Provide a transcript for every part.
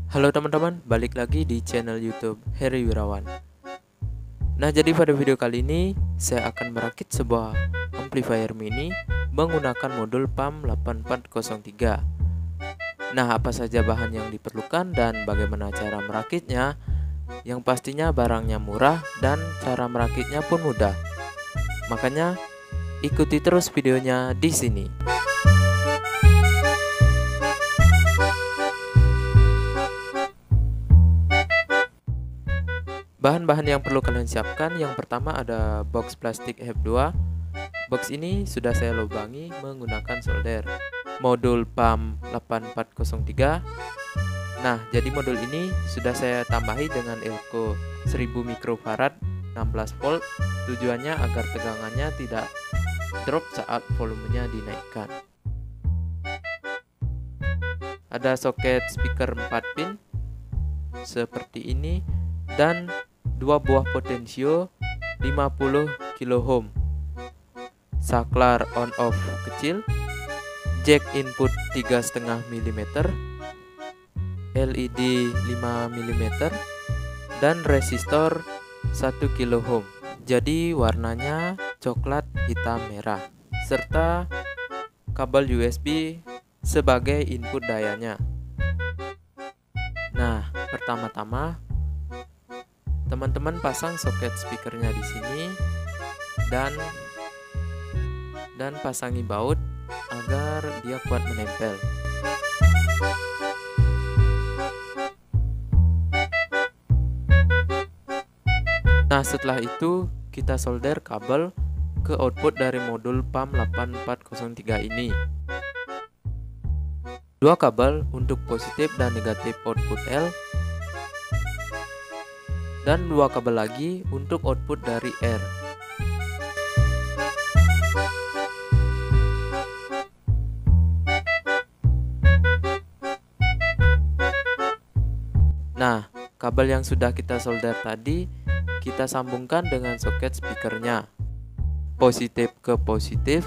Halo teman-teman, balik lagi di channel YouTube Heri Wirawan. Nah, jadi pada video kali ini saya akan merakit sebuah amplifier mini menggunakan modul PAM 8403. Nah, apa saja bahan yang diperlukan dan bagaimana cara merakitnya? Yang pastinya barangnya murah dan cara merakitnya pun mudah. Makanya ikuti terus videonya di sini. Bahan-bahan yang perlu kalian siapkan, yang pertama ada box plastik F2. Box ini sudah saya lubangi menggunakan solder. Modul PAM 8403. Nah, jadi modul ini sudah saya tambahi dengan elko 1000 mikrofarad 16 volt. Tujuannya agar tegangannya tidak drop saat volumenya dinaikkan. Ada soket speaker 4 pin seperti ini dan 2 buah potensio 50 kOhm, saklar on off kecil, jack input 3,5 mm, LED 5 mm, dan resistor 1 kOhm. Jadi warnanya coklat hitam merah, serta kabel USB sebagai input dayanya. Nah, pertama-tama teman-teman pasang soket speakernya di sini dan pasangi baut agar dia kuat menempel. Nah, setelah itu kita solder kabel ke output dari modul PAM 8403 ini. 2 kabel untuk positif dan negatif output L, dan 2 kabel lagi untuk output dari R. Nah, kabel yang sudah kita solder tadi kita sambungkan dengan soket speakernya, positif ke positif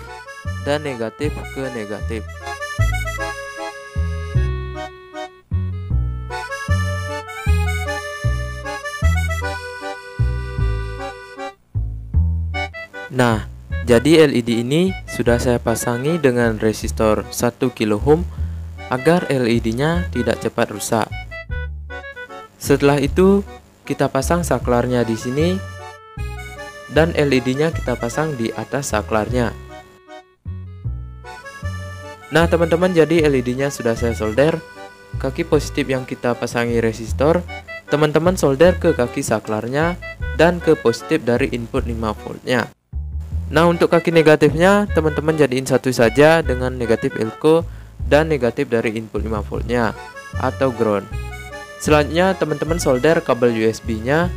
dan negatif ke negatif. Nah, jadi LED ini sudah saya pasangi dengan resistor 1 kOhm agar LED-nya tidak cepat rusak. Setelah itu, kita pasang saklarnya di sini dan LED-nya kita pasang di atas saklarnya. Nah, teman-teman, jadi LED-nya sudah saya solder. Kaki positif yang kita pasangi resistor, teman-teman solder ke kaki saklarnya dan ke positif dari input 5 voltnya. Nah, untuk kaki negatifnya teman-teman jadiin satu saja dengan negatif elko dan negatif dari input 5 voltnya atau ground. Selanjutnya teman-teman solder kabel USB-nya.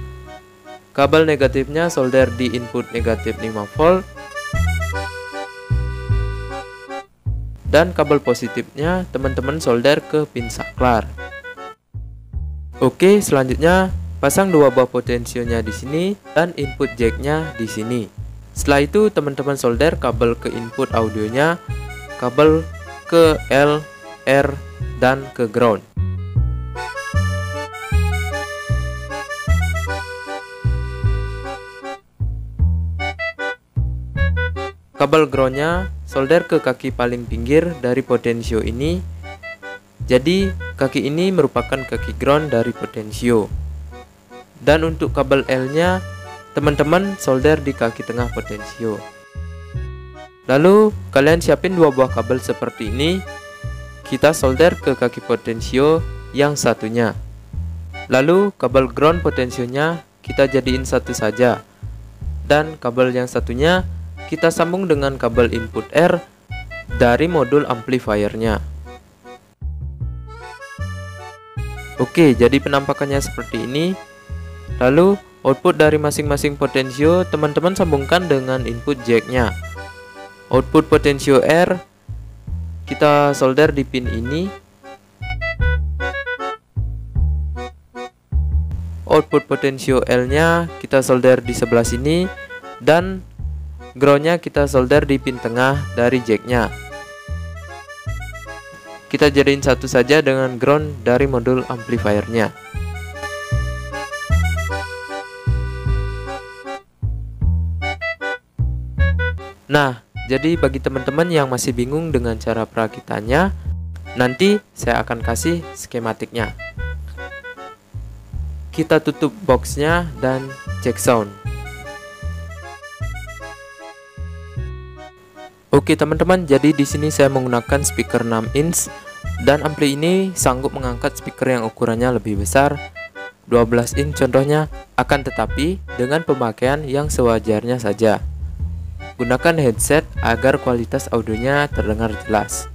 Kabel negatifnya solder di input negatif 5 volt dan kabel positifnya teman-teman solder ke pin saklar. Oke, selanjutnya pasang 2 buah potensionya di sini dan input jacknya di sini. Setelah itu teman-teman solder kabel ke input audionya, kabel ke L, R, dan ke ground. Kabel groundnya solder ke kaki paling pinggir dari potensio ini. Jadi kaki ini merupakan kaki ground dari potensio. Dan untuk kabel L-nya teman-teman solder di kaki tengah potensio. Lalu kalian siapin 2 buah kabel seperti ini. Kita solder ke kaki potensio yang satunya. Lalu kabel ground potensionya kita jadiin satu saja. Dan kabel yang satunya kita sambung dengan kabel input R dari modul amplifiernya. Oke, jadi penampakannya seperti ini. Lalu output dari masing-masing potensio teman-teman sambungkan dengan input jacknya. Output potensio R kita solder di pin ini. Output potensio L-nya kita solder di sebelah sini dan groundnya kita solder di pin tengah dari jacknya. kita jadiin satu saja dengan ground dari modul amplifiernya. Nah, jadi bagi teman-teman yang masih bingung dengan cara perakitannya, nanti saya akan kasih skematiknya. Kita tutup boxnya dan cek sound. Oke teman-teman, jadi di sini saya menggunakan speaker 6 inch dan ampli ini sanggup mengangkat speaker yang ukurannya lebih besar, 12 inch contohnya, akan tetapi dengan pemakaian yang sewajarnya saja. Gunakan headset agar kualitas audionya terdengar jelas.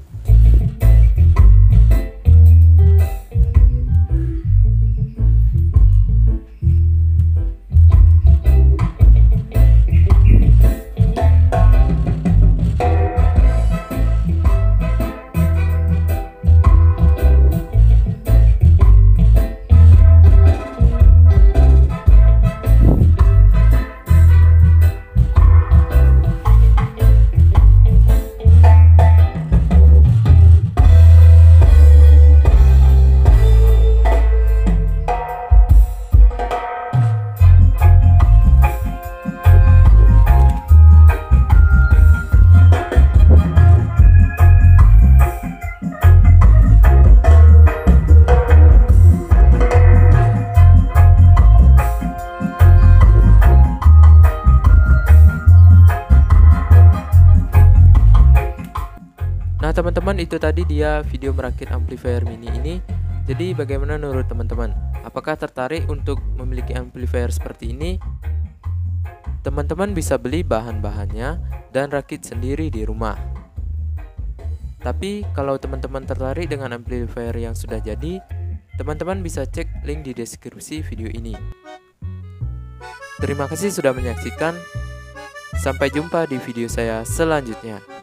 Nah teman-teman, itu tadi dia video merakit amplifier mini ini. Jadi bagaimana menurut teman-teman? Apakah tertarik untuk memiliki amplifier seperti ini? Teman-teman bisa beli bahan-bahannya dan rakit sendiri di rumah. Tapi kalau teman-teman tertarik dengan amplifier yang sudah jadi, teman-teman bisa cek link di deskripsi video ini. Terima kasih sudah menyaksikan. Sampai jumpa di video saya selanjutnya.